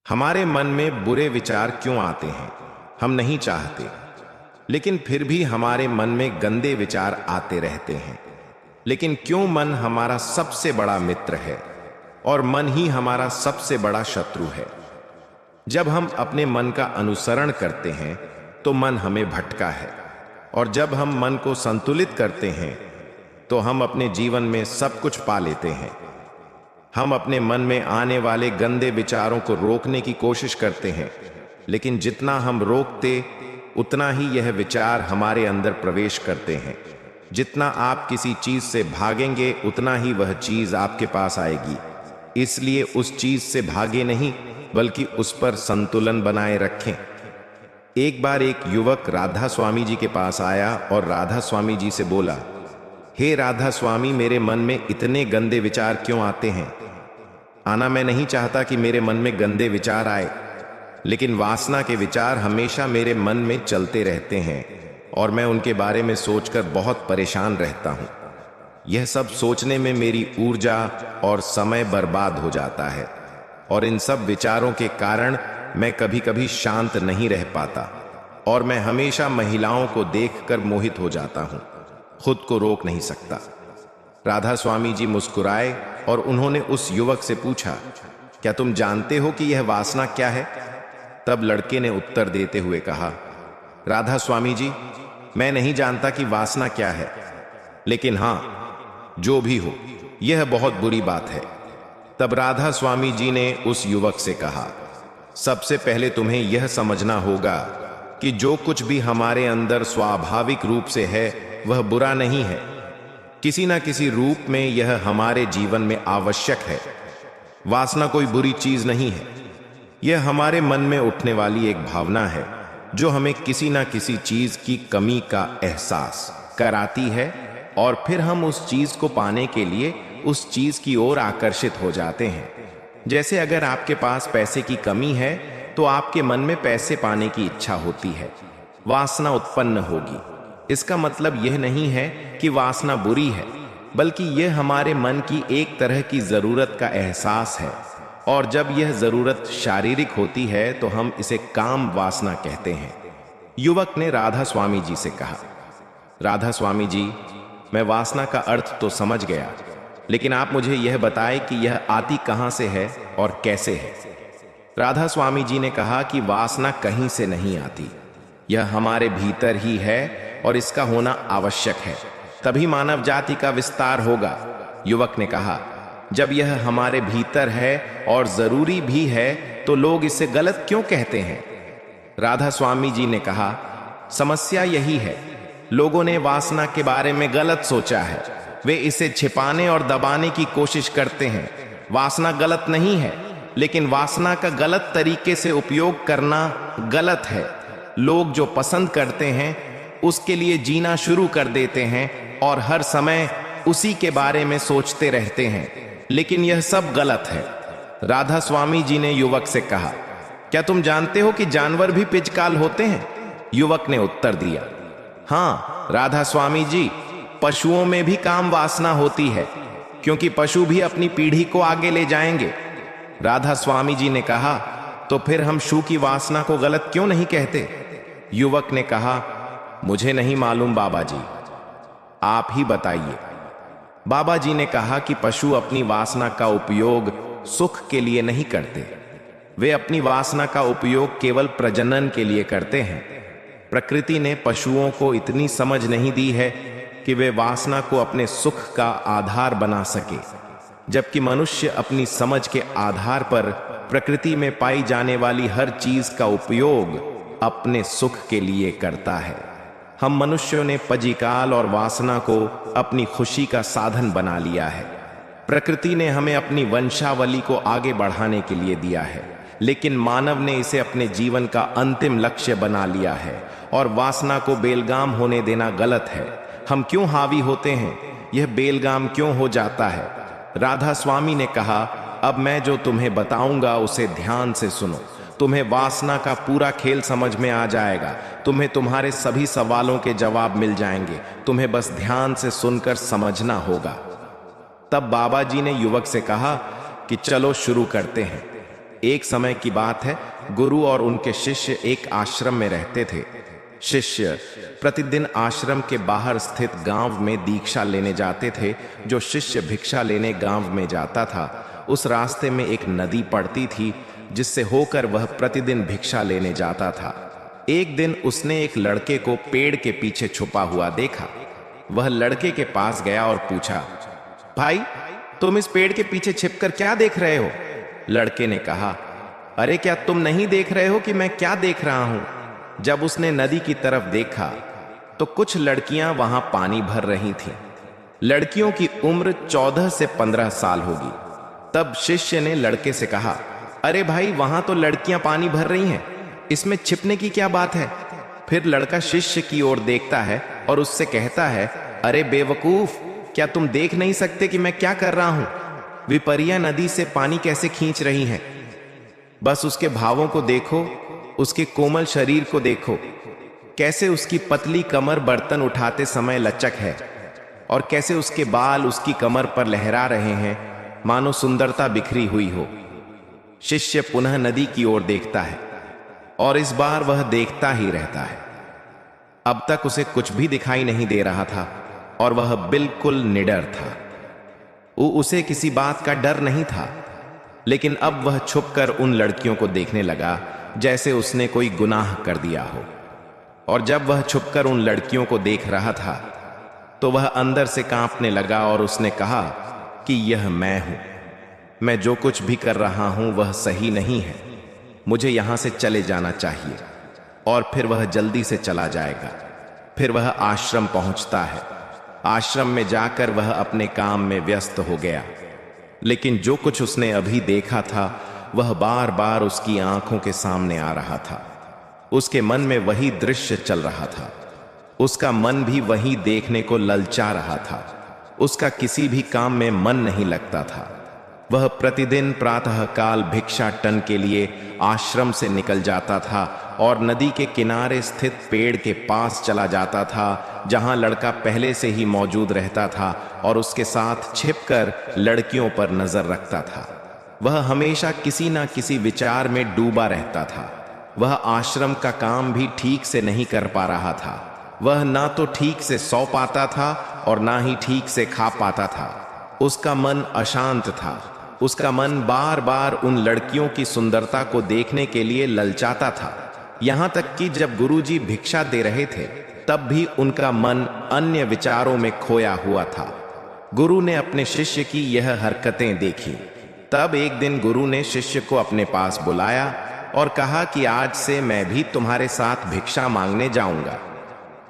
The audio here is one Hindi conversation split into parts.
हमारे मन में बुरे विचार क्यों आते हैं? हम नहीं चाहते, लेकिन फिर भी हमारे मन में गंदे विचार आते रहते हैं। लेकिन क्यों मन हमारा सबसे बड़ा मित्र है और मन ही हमारा सबसे बड़ा शत्रु है? जब हम अपने मन का अनुसरण करते हैं तो मन हमें भटका है, और जब हम मन को संतुलित करते हैं तो हम अपने जीवन में सब कुछ पा लेते हैं। हम अपने मन में आने वाले गंदे विचारों को रोकने की कोशिश करते हैं, लेकिन जितना हम रोकते उतना ही यह विचार हमारे अंदर प्रवेश करते हैं। जितना आप किसी चीज से भागेंगे उतना ही वह चीज आपके पास आएगी। इसलिए उस चीज से भागे नहीं, बल्कि उस पर संतुलन बनाए रखें। एक बार एक युवक राधा स्वामी जी के पास आया और राधा स्वामी जी से बोला, हे राधा स्वामी, मेरे मन में इतने गंदे विचार क्यों आते हैं? आना मैं नहीं चाहता कि मेरे मन में गंदे विचार आए, लेकिन वासना के विचार हमेशा मेरे मन में चलते रहते हैं और मैं उनके बारे में सोचकर बहुत परेशान रहता हूं। यह सब सोचने में मेरी ऊर्जा और समय बर्बाद हो जाता है, और इन सब विचारों के कारण मैं कभी कभी शांत नहीं रह पाता, और मैं हमेशा महिलाओं को देखकर मोहित हो जाता हूं, खुद को रोक नहीं सकता। राधा स्वामी जी मुस्कुराए और उन्होंने उस युवक से पूछा, क्या तुम जानते हो कि यह वासना क्या है? तब लड़के ने उत्तर देते हुए कहा, राधा स्वामी जी, मैं नहीं जानता कि वासना क्या है, लेकिन हां, जो भी हो, यह बहुत बुरी बात है। तब राधा स्वामी जी ने उस युवक से कहा, सबसे पहले तुम्हें यह समझना होगा कि जो कुछ भी हमारे अंदर स्वाभाविक रूप से है वह बुरा नहीं है। किसी ना किसी रूप में यह हमारे जीवन में आवश्यक है। वासना कोई बुरी चीज नहीं है। यह हमारे मन में उठने वाली एक भावना है जो हमें किसी ना किसी चीज की कमी का एहसास कराती है, और फिर हम उस चीज को पाने के लिए उस चीज की ओर आकर्षित हो जाते हैं। जैसे अगर आपके पास पैसे की कमी है तो आपके मन में पैसे पाने की इच्छा होती है, वासना उत्पन्न होगी। इसका मतलब यह नहीं है कि वासना बुरी है, बल्कि यह हमारे मन की एक तरह की जरूरत का एहसास है, और जब यह जरूरत शारीरिक होती है तो हम इसे काम वासना कहते हैं। युवक ने राधा स्वामी जी से कहा, राधा स्वामी जी, मैं वासना का अर्थ तो समझ गया, लेकिन आप मुझे यह बताएं कि यह आती कहां से है और कैसे है? राधा स्वामी जी ने कहा कि वासना कहीं से नहीं आती, यह हमारे भीतर ही है और इसका होना आवश्यक है, तभी मानव जाति का विस्तार होगा। युवक ने कहा, जब यह हमारे भीतर है और जरूरी भी है तो लोग इसे गलत क्यों कहते हैं? राधा स्वामी जी ने कहा, समस्या यही है, लोगों ने वासना के बारे में गलत सोचा है। वे इसे छिपाने और दबाने की कोशिश करते हैं। वासना गलत नहीं है, लेकिन वासना का गलत तरीके से उपयोग करना गलत है। लोग जो पसंद करते हैं उसके लिए जीना शुरू कर देते हैं और हर समय उसी के बारे में सोचते रहते हैं, लेकिन यह सब गलत है। राधा स्वामी जी ने युवक से कहा, क्या तुम जानते हो कि जानवर भी पिचकाल होते हैं? युवक ने उत्तर दिया, हां राधा स्वामी जी, पशुओं में भी काम वासना होती है, क्योंकि पशु भी अपनी पीढ़ी को आगे ले जाएंगे। राधा स्वामी जी ने कहा, तो फिर हम शू की वासना को गलत क्यों नहीं कहते? युवक ने कहा, मुझे नहीं मालूम बाबा जी, आप ही बताइए। बाबा जी ने कहा कि पशु अपनी वासना का उपयोग सुख के लिए नहीं करते, वे अपनी वासना का उपयोग केवल प्रजनन के लिए करते हैं। प्रकृति ने पशुओं को इतनी समझ नहीं दी है कि वे वासना को अपने सुख का आधार बना सके, जबकि मनुष्य अपनी समझ के आधार पर प्रकृति में पाई जाने वाली हर चीज का उपयोग अपने सुख के लिए करता है। हम मनुष्यों ने पजीकाल और वासना को अपनी खुशी का साधन बना लिया है। प्रकृति ने हमें अपनी वंशावली को आगे बढ़ाने के लिए दिया है, लेकिन मानव ने इसे अपने जीवन का अंतिम लक्ष्य बना लिया है, और वासना को बेलगाम होने देना गलत है। हम क्यों हावी होते हैं? यह बेलगाम क्यों हो जाता है? राधा स्वामी ने कहा, अब मैं जो तुम्हें बताऊंगा उसे ध्यान से सुनो। तुम्हें वासना का पूरा खेल समझ में आ जाएगा। तुम्हें तुम्हारे सभी सवालों के जवाब मिल जाएंगे। तुम्हें बस ध्यान से सुनकर समझना होगा। तब बाबा जी ने युवक से कहा कि चलो शुरू करते हैं। एक समय की बात है, गुरु और उनके शिष्य एक आश्रम में रहते थे। शिष्य प्रतिदिन आश्रम के बाहर स्थित गांव में दीक्षा लेने जाते थे। जो शिष्य भिक्षा लेने गांव में जाता था, उस रास्ते में एक नदी पड़ती थी, जिससे होकर वह प्रतिदिन भिक्षा लेने जाता था। एक दिन उसने एक लड़के को पेड़ के पीछे छुपा हुआ देखा। वह लड़के के पास गया और पूछा, भाई, तुम इस पेड़ के पीछे छिपकर क्या देख रहे हो? लड़के ने कहा, अरे क्या तुम नहीं देख रहे हो कि मैं क्या देख रहा हूं? जब उसने नदी की तरफ देखा तो कुछ लड़कियां वहां पानी भर रही थीं। लड़कियों की उम्र 14 से 15 साल होगी। तब शिष्य ने लड़के से कहा, अरे भाई, वहां तो लड़कियां पानी भर रही हैं, इसमें छिपने की क्या बात है? फिर लड़का शिष्य की ओर देखता है और उससे कहता है, अरे बेवकूफ, क्या तुम देख नहीं सकते कि मैं क्या कर रहा हूं? विपरिया नदी से पानी कैसे खींच रही हैं? बस उसके भावों को देखो, उसके कोमल शरीर को देखो, कैसे उसकी पतली कमर बर्तन उठाते समय लचक है, और कैसे उसके बाल उसकी कमर पर लहरा रहे हैं, मानो सुंदरता बिखरी हुई हो। शिष्य पुनः नदी की ओर देखता है और इस बार वह देखता ही रहता है। अब तक उसे कुछ भी दिखाई नहीं दे रहा था और वह बिल्कुल निडर था। उसे किसी बात का डर नहीं था, लेकिन अब वह छुपकर उन लड़कियों को देखने लगा जैसे उसने कोई गुनाह कर दिया हो। और जब वह छुपकर उन लड़कियों को देख रहा था तो वह अंदर से कांपने लगा और उसने कहा कि यह मैं हूं, मैं जो कुछ भी कर रहा हूं वह सही नहीं है, मुझे यहां से चले जाना चाहिए। और फिर वह जल्दी से चला जाएगा। फिर वह आश्रम पहुंचता है। आश्रम में जाकर वह अपने काम में व्यस्त हो गया, लेकिन जो कुछ उसने अभी देखा था वह बार बार उसकी आंखों के सामने आ रहा था। उसके मन में वही दृश्य चल रहा था। उसका मन भी वही देखने को ललचा रहा था। उसका किसी भी काम में मन नहीं लगता था। वह प्रतिदिन प्रातःकाल भिक्षाटन के लिए आश्रम से निकल जाता था और नदी के किनारे स्थित पेड़ के पास चला जाता था, जहां लड़का पहले से ही मौजूद रहता था और उसके साथ छिपकर लड़कियों पर नजर रखता था। वह हमेशा किसी न किसी विचार में डूबा रहता था। वह आश्रम का काम भी ठीक से नहीं कर पा रहा था। वह ना तो ठीक से सो पाता था और ना ही ठीक से खा पाता था। उसका मन अशांत था। उसका मन बार बार उन लड़कियों की सुंदरता को देखने के लिए ललचाता था। यहां तक कि जब गुरुजी भिक्षा दे रहे थे तब भी उनका मन अन्य विचारों में खोया हुआ था। गुरु ने अपने शिष्य की यह हरकतें देखी। तब एक दिन गुरु ने शिष्य को अपने पास बुलाया और कहा कि आज से मैं भी तुम्हारे साथ भिक्षा मांगने जाऊंगा,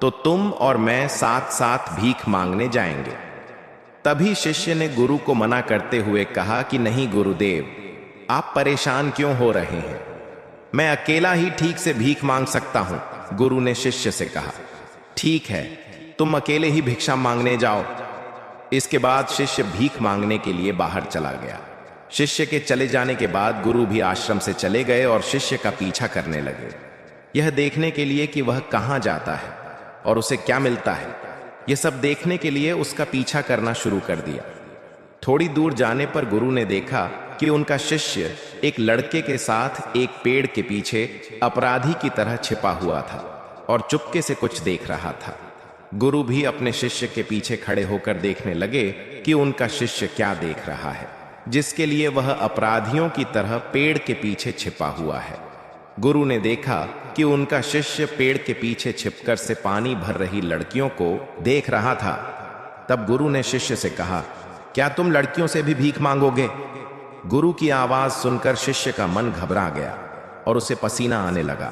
तो तुम और मैं साथ साथ भीख मांगने जाएंगे। तभी शिष्य ने गुरु को मना करते हुए कहा कि नहीं गुरुदेव, आप परेशान क्यों हो रहे हैं? मैं अकेला ही ठीक से भीख मांग सकता हूं। गुरु ने शिष्य से कहा, ठीक है, तुम अकेले ही भिक्षा मांगने जाओ। इसके बाद शिष्य भीख मांगने के लिए बाहर चला गया। शिष्य के चले जाने के बाद गुरु भी आश्रम से चले गए और शिष्य का पीछा करने लगे, यह देखने के लिए कि वह कहां जाता है और उसे क्या मिलता है। यह सब देखने के लिए उसका पीछा करना शुरू कर दिया। थोड़ी दूर जाने पर गुरु ने देखा कि उनका शिष्य एक लड़के के साथ एक पेड़ के पीछे अपराधी की तरह छिपा हुआ था और चुपके से कुछ देख रहा था। गुरु भी अपने शिष्य के पीछे खड़े होकर देखने लगे कि उनका शिष्य क्या देख रहा है, जिसके लिए वह अपराधियों की तरह पेड़ के पीछे छिपा हुआ है। गुरु ने देखा कि उनका शिष्य पेड़ के पीछे छिपकर से पानी भर रही लड़कियों को देख रहा था। तब गुरु ने शिष्य से कहा, क्या तुम लड़कियों से भी भीख मांगोगे? गुरु की आवाज सुनकर शिष्य का मन घबरा गया और उसे पसीना आने लगा।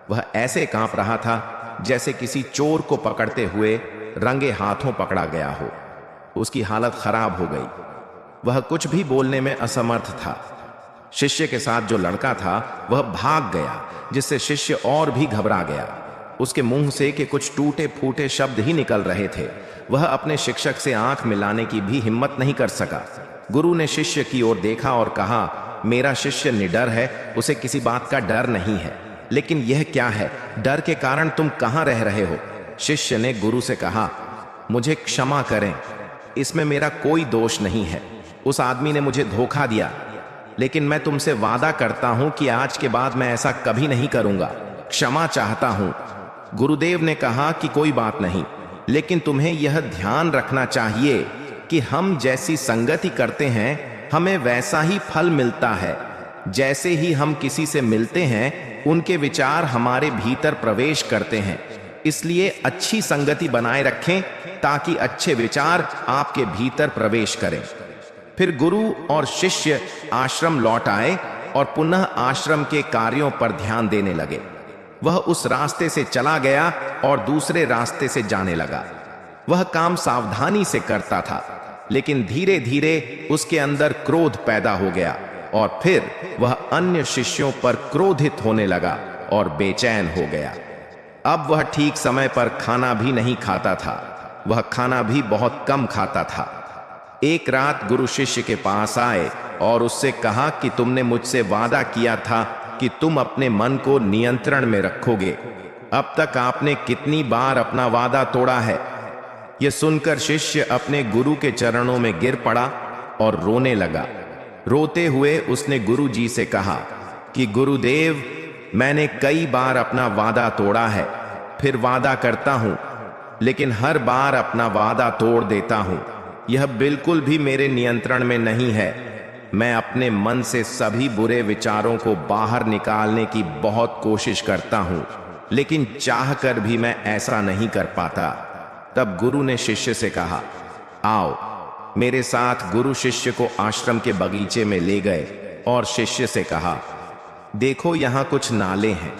वह ऐसे कांप रहा था जैसे किसी चोर को पकड़ते हुए रंगे हाथों पकड़ा गया हो। उसकी हालत खराब हो गई। वह कुछ भी बोलने में असमर्थ था। शिष्य के साथ जो लड़का था वह भाग गया, जिससे शिष्य और भी घबरा गया। उसके मुंह से कि कुछ टूटे फूटे शब्द ही निकल रहे थे। वह अपने शिक्षक से आंख मिलाने की भी हिम्मत नहीं कर सका। गुरु ने शिष्य की ओर देखा और कहा, मेरा शिष्य निडर है, उसे किसी बात का डर नहीं है। लेकिन यह क्या है? डर के कारण तुम कहां रह रहे हो? शिष्य ने गुरु से कहा, मुझे क्षमा करें, इसमें मेरा कोई दोष नहीं है। उस आदमी ने मुझे धोखा दिया। लेकिन मैं तुमसे वादा करता हूं कि आज के बाद मैं ऐसा कभी नहीं करूंगा। क्षमा चाहता हूं। गुरुदेव ने कहा कि कोई बात नहीं, लेकिन तुम्हें यह ध्यान रखना चाहिए कि हम जैसी संगति करते हैं हमें वैसा ही फल मिलता है। जैसे ही हम किसी से मिलते हैं उनके विचार हमारे भीतर प्रवेश करते हैं। इसलिए अच्छी संगति बनाए रखें ताकि अच्छे विचार आपके भीतर प्रवेश करें। फिर गुरु और शिष्य आश्रम लौट आए और पुनः आश्रम के कार्यों पर ध्यान देने लगे। वह उस रास्ते से चला गया और दूसरे रास्ते से जाने लगा। वह काम सावधानी से करता था, लेकिन धीरे धीरे उसके अंदर क्रोध पैदा हो गया और फिर वह अन्य शिष्यों पर क्रोधित होने लगा और बेचैन हो गया। अब वह ठीक समय पर खाना भी नहीं खाता था। वह खाना भी बहुत कम खाता था। एक रात गुरु शिष्य के पास आए और उससे कहा कि तुमने मुझसे वादा किया था कि तुम अपने मन को नियंत्रण में रखोगे। अब तक आपने कितनी बार अपना वादा तोड़ा है? यह सुनकर शिष्य अपने गुरु के चरणों में गिर पड़ा और रोने लगा। रोते हुए उसने गुरु जी से कहा कि गुरुदेव, मैंने कई बार अपना वादा तोड़ा है, फिर वादा करता हूं, लेकिन हर बार अपना वादा तोड़ देता हूं। यह बिल्कुल भी मेरे नियंत्रण में नहीं है। मैं अपने मन से सभी बुरे विचारों को बाहर निकालने की बहुत कोशिश करता हूं, लेकिन चाहकर भी मैं ऐसा नहीं कर पाता। तब गुरु ने शिष्य से कहा, आओ मेरे साथ। गुरु शिष्य को आश्रम के बगीचे में ले गए और शिष्य से कहा, देखो यहाँ कुछ नाले हैं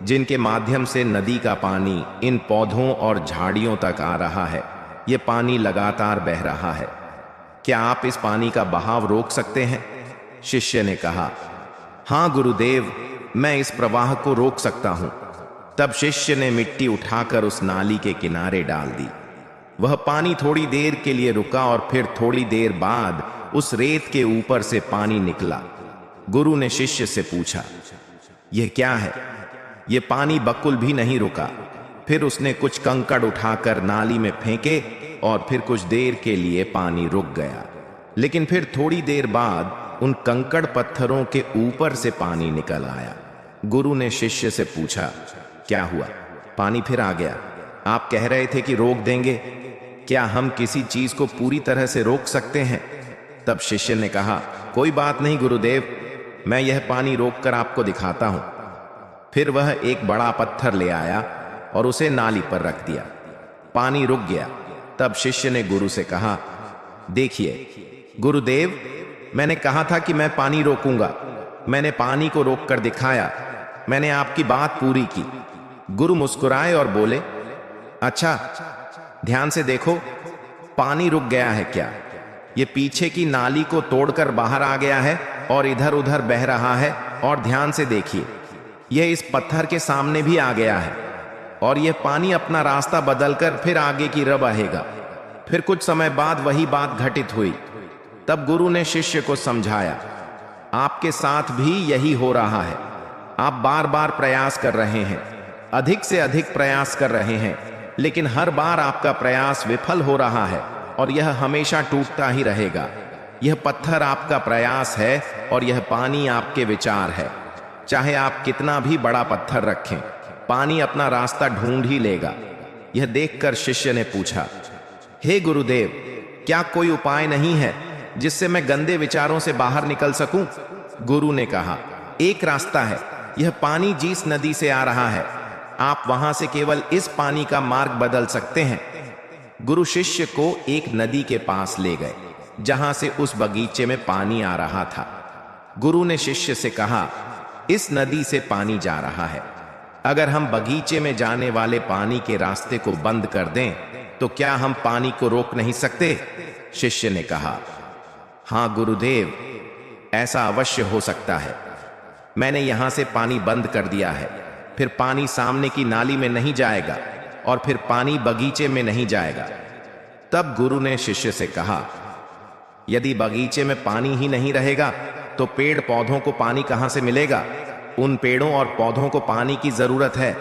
जिनके माध्यम से नदी का पानी इन पौधों और झाड़ियों तक आ रहा है। यह पानी लगातार बह रहा है। क्या आप इस पानी का बहाव रोक सकते हैं? शिष्य ने कहा, हां गुरुदेव, मैं इस प्रवाह को रोक सकता हूं। तब शिष्य ने मिट्टी उठाकर उस नाली के किनारे डाल दी। वह पानी थोड़ी देर के लिए रुका और फिर थोड़ी देर बाद उस रेत के ऊपर से पानी निकला। गुरु ने शिष्य से पूछा, यह क्या है? यह पानी बकुल भी नहीं रुका। फिर उसने कुछ कंकड़ उठाकर नाली में फेंके और फिर कुछ देर के लिए पानी रुक गया। लेकिन फिर थोड़ी देर बाद उन कंकड़ पत्थरों के ऊपर से पानी निकल आया। गुरु ने शिष्य से पूछा, क्या हुआ? पानी फिर आ गया। आप कह रहे थे कि रोक देंगे। क्या हम किसी चीज को पूरी तरह से रोक सकते हैं? तब शिष्य ने कहा, कोई बात नहीं गुरुदेव, मैं यह पानी रोककर आपको दिखाता हूं। फिर वह एक बड़ा पत्थर ले आया और उसे नाली पर रख दिया। पानी रुक गया। तब शिष्य ने गुरु से कहा, देखिए गुरुदेव, मैंने कहा था कि मैं पानी रोकूंगा। मैंने पानी को रोककर दिखाया। मैंने आपकी बात पूरी की। गुरु मुस्कुराए और बोले, अच्छा, ध्यान से देखो, पानी रुक गया है क्या? ये पीछे की नाली को तोड़कर बाहर आ गया है और इधर उधर बह रहा है। और ध्यान से देखिए, यह इस पत्थर के सामने भी आ गया है और यह पानी अपना रास्ता बदलकर फिर आगे की रब बहेगा। फिर कुछ समय बाद वही बात घटित हुई। तब गुरु ने शिष्य को समझाया, आपके साथ भी यही हो रहा है। आप बार बार प्रयास कर रहे हैं, अधिक से अधिक प्रयास कर रहे हैं, लेकिन हर बार आपका प्रयास विफल हो रहा है और यह हमेशा टूटता ही रहेगा। यह पत्थर आपका प्रयास है और यह पानी आपके विचार है। चाहे आप कितना भी बड़ा पत्थर रखें, पानी अपना रास्ता ढूंढ ही लेगा। यह देखकर शिष्य ने पूछा, हे गुरुदेव, क्या कोई उपाय नहीं है जिससे मैं गंदे विचारों से बाहर निकल सकूं? गुरु ने कहा, एक रास्ता है। यह पानी जिस नदी से आ रहा है, आप वहां से केवल इस पानी का मार्ग बदल सकते हैं। गुरु शिष्य को एक नदी के पास ले गए जहां से उस बगीचे में पानी आ रहा था। गुरु ने शिष्य से कहा, इस नदी से पानी जा रहा है। अगर हम बगीचे में जाने वाले पानी के रास्ते को बंद कर दें तो क्या हम पानी को रोक नहीं सकते? शिष्य ने कहा, हां गुरुदेव, ऐसा अवश्य हो सकता है। मैंने यहां से पानी बंद कर दिया है। फिर पानी सामने की नाली में नहीं जाएगा और फिर पानी बगीचे में नहीं जाएगा। तब गुरु ने शिष्य से कहा, यदि बगीचे में पानी ही नहीं रहेगा तो पेड़ पौधों को पानी कहां से मिलेगा? उन पेड़ों और पौधों को पानी की जरूरत है।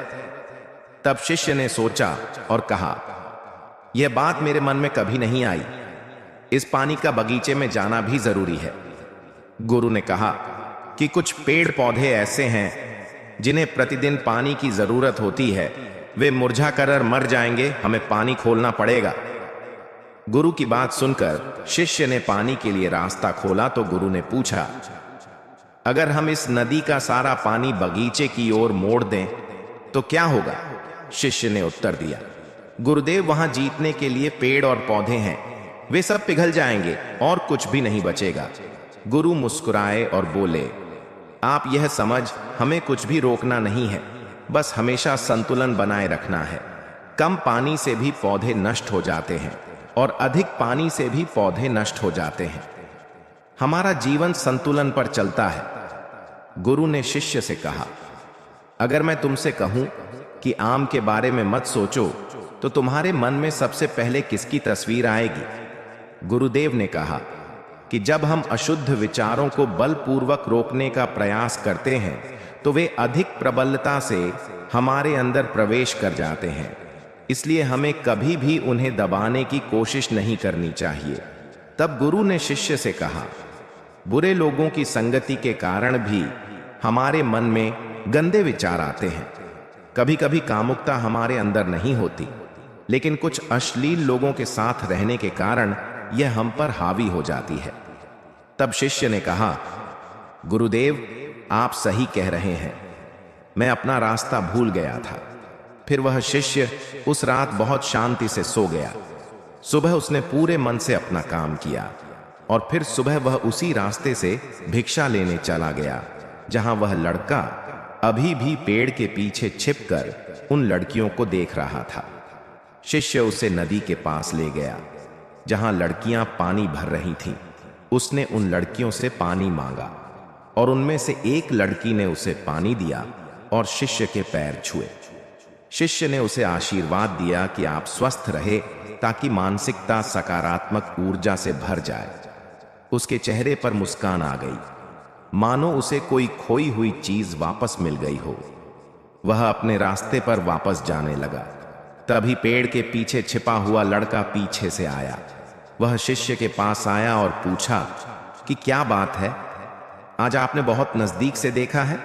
तब शिष्य ने सोचा और कहा, यह बात मेरे मन में कभी नहीं आई। इस पानी का बगीचे में जाना भी जरूरी है। गुरु ने कहा कि कुछ पेड़ पौधे ऐसे हैं जिन्हें प्रतिदिन पानी की जरूरत होती है, वे मुरझा कर मर जाएंगे, हमें पानी खोलना पड़ेगा। गुरु की बात सुनकर शिष्य ने पानी के लिए रास्ता खोला तो गुरु ने पूछा, अगर हम इस नदी का सारा पानी बगीचे की ओर मोड़ दें तो क्या होगा? शिष्य ने उत्तर दिया, गुरुदेव, वहां जीतने के लिए पेड़ और पौधे हैं, वे सब पिघल जाएंगे और कुछ भी नहीं बचेगा। गुरु मुस्कुराए और बोले, आप यह समझ हमें कुछ भी रोकना नहीं है, बस हमेशा संतुलन बनाए रखना है। कम पानी से भी पौधे नष्ट हो जाते हैं और अधिक पानी से भी पौधे नष्ट हो जाते हैं। हमारा जीवन संतुलन पर चलता है। गुरु ने शिष्य से कहा, अगर मैं तुमसे कहूं कि आम के बारे में मत सोचो तो तुम्हारे मन में सबसे पहले किसकी तस्वीर आएगी? गुरुदेव ने कहा कि जब हम अशुद्ध विचारों को बलपूर्वक रोकने का प्रयास करते हैं तो वे अधिक प्रबलता से हमारे अंदर प्रवेश कर जाते हैं, इसलिए हमें कभी भी उन्हें दबाने की कोशिश नहीं करनी चाहिए। तब गुरु ने शिष्य से कहा, बुरे लोगों की संगति के कारण भी हमारे मन में गंदे विचार आते हैं। कभी कभी कामुकता हमारे अंदर नहीं होती, लेकिन कुछ अश्लील लोगों के साथ रहने के कारण यह हम पर हावी हो जाती है। तब शिष्य ने कहा, गुरुदेव, आप सही कह रहे हैं, मैं अपना रास्ता भूल गया था। फिर वह शिष्य उस रात बहुत शांति से सो गया। सुबह उसने पूरे मन से अपना काम किया और फिर सुबह वह उसी रास्ते से भिक्षा लेने चला गया जहां वह लड़का अभी भी पेड़ के पीछे छिपकर उन लड़कियों को देख रहा था। शिष्य उसे नदी के पास ले गया जहां लड़कियां पानी भर रही थीं। उसने उन लड़कियों से पानी मांगा और उनमें से एक लड़की ने उसे पानी दिया और शिष्य के पैर छुए। शिष्य ने उसे आशीर्वाद दिया कि आप स्वस्थ रहे ताकि मानसिकता सकारात्मक ऊर्जा से भर जाए। उसके चेहरे पर मुस्कान आ गई, मानो उसे कोई खोई हुई चीज वापस मिल गई हो। वह अपने रास्ते पर वापस जाने लगा। तभी पेड़ के पीछे छिपा हुआ लड़का पीछे से आया। वह शिष्य के पास आया और पूछा कि क्या बात है, आज आपने बहुत नजदीक से देखा है,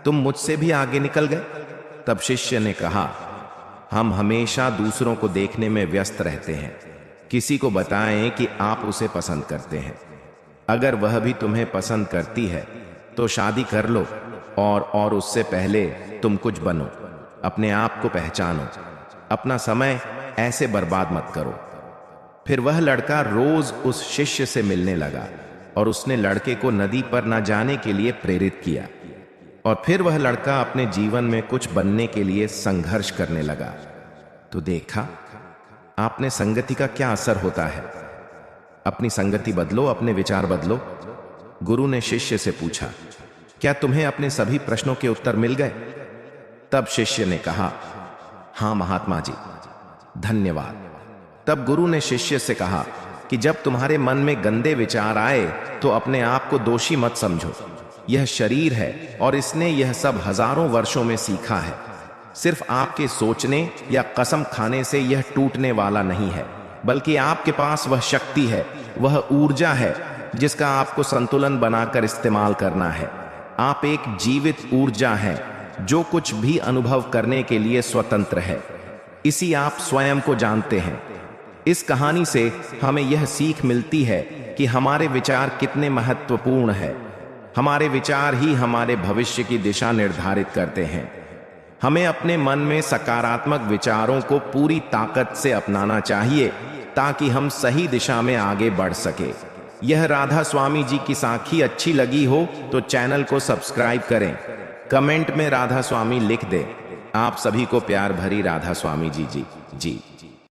तुम मुझसे भी आगे निकल गए। तब शिष्य ने कहा, हम हमेशा दूसरों को देखने में व्यस्त रहते हैं। किसी को बताएं कि आप उसे पसंद करते हैं। अगर वह भी तुम्हें पसंद करती है तो शादी कर लो और उससे पहले तुम कुछ बनो। अपने आप को पहचानो, अपना समय ऐसे बर्बाद मत करो। फिर वह लड़का रोज उस शिष्य से मिलने लगा और उसने लड़के को नदी पर न जाने के लिए प्रेरित किया। और फिर वह लड़का अपने जीवन में कुछ बनने के लिए संघर्ष करने लगा। तो देखा आपने संगति का क्या असर होता है। अपनी संगति बदलो, अपने विचार बदलो। गुरु ने शिष्य से पूछा, क्या तुम्हें अपने सभी प्रश्नों के उत्तर मिल गए? तब शिष्य ने कहा, हां महात्मा जी, धन्यवाद। तब गुरु ने शिष्य से कहा कि जब तुम्हारे मन में गंदे विचार आए तो अपने आप को दोषी मत समझो। यह शरीर है और इसने यह सब हजारों वर्षों में सीखा है। सिर्फ आपके सोचने या कसम खाने से यह टूटने वाला नहीं है, बल्कि आपके पास वह शक्ति है, वह ऊर्जा है जिसका आपको संतुलन बनाकर इस्तेमाल करना है। आप एक जीवित ऊर्जा हैं जो कुछ भी अनुभव करने के लिए स्वतंत्र है। इसी आप स्वयं को जानते हैं। इस कहानी से हमें यह सीख मिलती है कि हमारे विचार कितने महत्वपूर्ण हैं। हमारे विचार ही हमारे भविष्य की दिशा निर्धारित करते हैं। हमें अपने मन में सकारात्मक विचारों को पूरी ताकत से अपनाना चाहिए ताकि हम सही दिशा में आगे बढ़ सके। यह राधा स्वामी जी की साखी अच्छी लगी हो तो चैनल को सब्सक्राइब करें, कमेंट में राधा स्वामी लिख दें। आप सभी को प्यार भरी राधा स्वामी जी।